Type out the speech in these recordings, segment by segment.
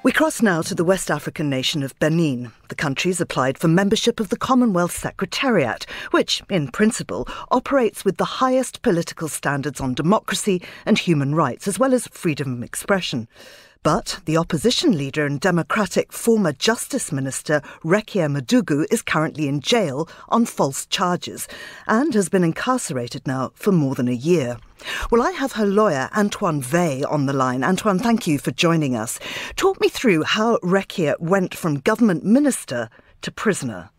We cross now to the West African nation of Benin. The country's applied for membership of the Commonwealth Secretariat, which, in principle, operates with the highest political standards on democracy and human rights, as well as freedom of expression. But the opposition leader and democratic former Justice Minister Reckya Madougou is currently in jail on false charges and has been incarcerated now for more than a year. Well, I have her lawyer, Antoine Vey, on the line. Antoine, thank you for joining us. Talk me through how Reckya went from government minister to prisoner.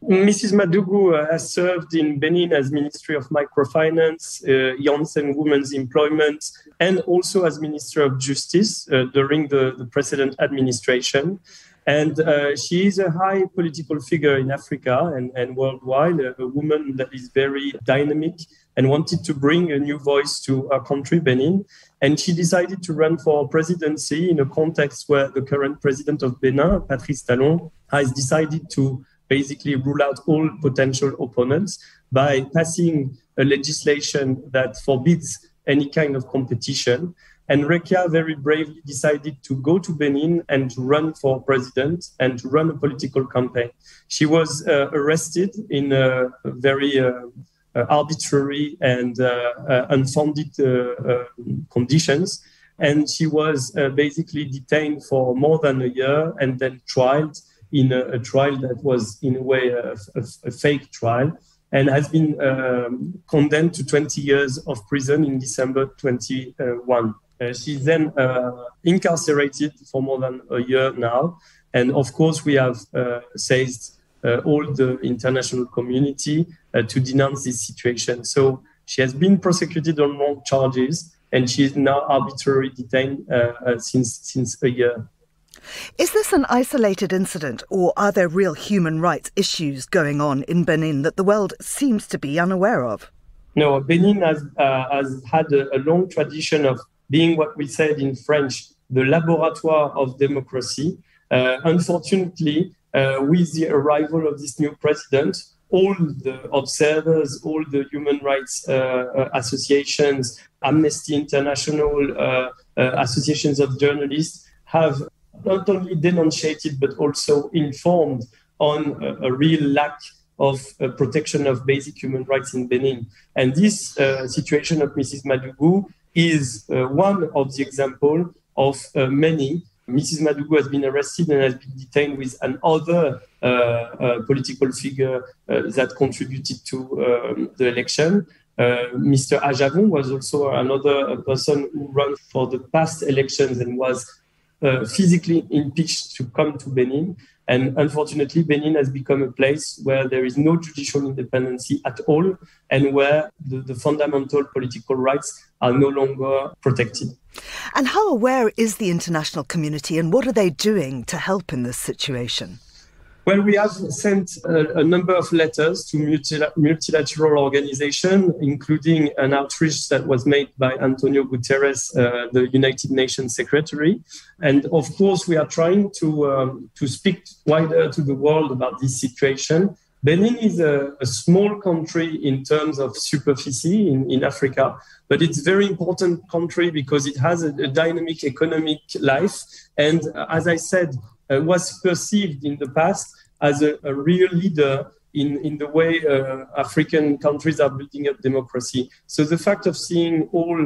Mrs. Madougou has served in Benin as Ministry of Microfinance, Youth and Women's Employment, and also as Minister of Justice during the precedent administration. And she is a high political figure in Africa and worldwide, a woman that is very dynamic and wanted to bring a new voice to our country, Benin. And she decided to run for presidency in a context where the current president of Benin, Patrice Talon, has decided to basically rule out all potential opponents by passing a legislation that forbids any kind of competition. And Reckya very bravely decided to go to Benin and to run for president and to run a political campaign. She was arrested in very arbitrary and unfounded conditions. And she was basically detained for more than a year and then tried in a trial that was, in a way, a fake trial, and has been condemned to 20 years of prison in December 21. She's then incarcerated for more than a year now. And of course, we have seized all the international community to denounce this situation. So she has been prosecuted on wrong charges, and she is now arbitrarily detained since a year. Is this an isolated incident, or are there real human rights issues going on in Benin that the world seems to be unaware of? No, Benin has had a long tradition of being what we said in French, the laboratoire of democracy. Unfortunately, with the arrival of this new president, all the observers, all the human rights associations, Amnesty International, associations of journalists have not only denunciated, but also informed on a real lack of protection of basic human rights in Benin. And this situation of Mrs. Madougou is one of the examples of many. Mrs. Madougou has been arrested and has been detained with another political figure that contributed to the election. Mr. Ajavon was also another person who ran for the past elections and was physically impeached to come to Benin. And unfortunately, Benin has become a place where there is no judicial independence at all and where the fundamental political rights are no longer protected. And how aware is the international community and what are they doing to help in this situation? Well, we have sent a number of letters to multilateral organizations, including an outreach that was made by Antonio Guterres, the United Nations Secretary. And of course, we are trying to speak wider to the world about this situation. Benin is a small country in terms of superficie in Africa, but it's a very important country because it has a dynamic economic life. And as I said, was perceived in the past as a real leader in the way African countries are building up democracy. So the fact of seeing all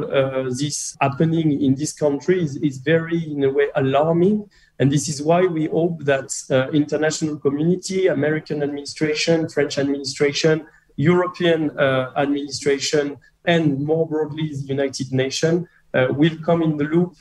this happening in this country is very, in a way, alarming. And this is why we hope that international community, American administration, French administration, European administration, and more broadly, the United Nations will come in the loop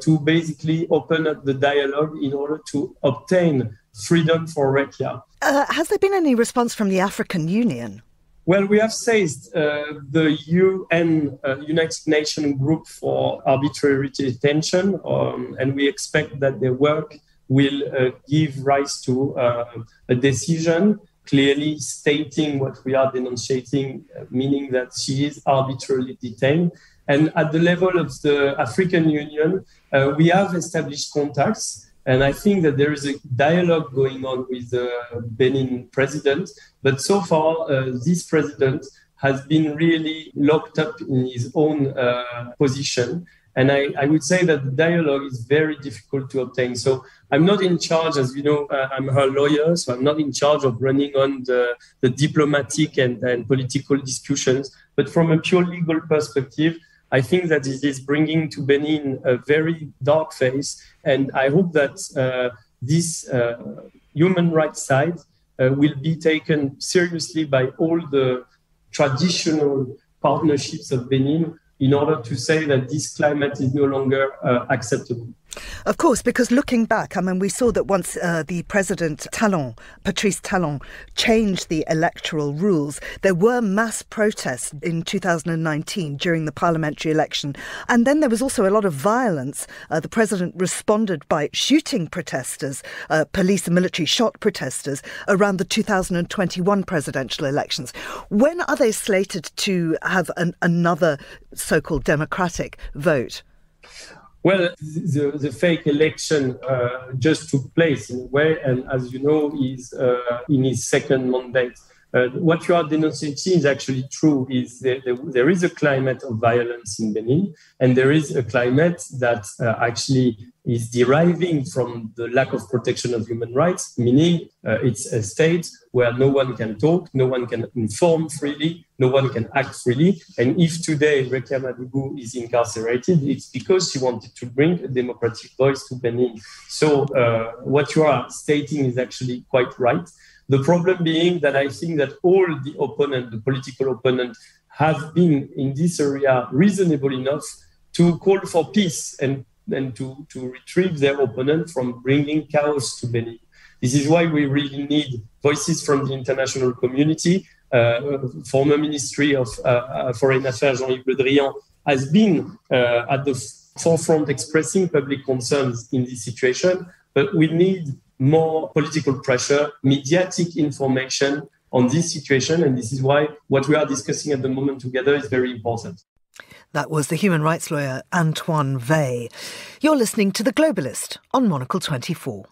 to basically open up the dialogue in order to obtain freedom for Reckya. Has there been any response from the African Union? Well, we have seized the UN, United Nations Group for Arbitrary Detention, and we expect that their work will give rise to a decision clearly stating what we are denunciating, meaning that she is arbitrarily detained. And at the level of the African Union, we have established contacts. And I think that there is a dialogue going on with the Benin president. But so far, this president has been really locked up in his own position. And I would say that the dialogue is very difficult to obtain. So I'm not in charge, as you know, I'm her lawyer, so I'm not in charge of running on the diplomatic and political discussions. But from a pure legal perspective, I think that it is bringing to Benin a very dark phase. And I hope that this human rights side will be taken seriously by all the traditional partnerships of Benin in order to say that this climate is no longer acceptable. Of course, because looking back, I mean, we saw that once the president Patrice Talon, changed the electoral rules, there were mass protests in 2019 during the parliamentary election. And then there was also a lot of violence. The president responded by shooting protesters. Police and military shot protesters around the 2021 presidential elections. When are they slated to have another so-called democratic vote? Well, the fake election just took place in a way, and as you know, he's in his second mandate. What you are denunciating is actually true. Is there is a climate of violence in Benin, and there is a climate that actually is deriving from the lack of protection of human rights, meaning it's a state where no one can talk, no one can inform freely, no one can act freely. And if today Reckya Madougou is incarcerated, it's because she wanted to bring a democratic voice to Benin. So what you are stating is actually quite right. The problem being that I think that all the political opponents, have been in this area reasonable enough to call for peace and to retrieve their opponent from bringing chaos to Benin. This is why we really need voices from the international community. Former Ministry of Foreign Affairs, Jean-Yves Le Drian, has been at the forefront expressing public concerns in this situation, but we need more political pressure, mediatic information on this situation, and this is why what we are discussing at the moment together is very important. That was the human rights lawyer Antoine Weil. You're listening to The Globalist on Monocle 24.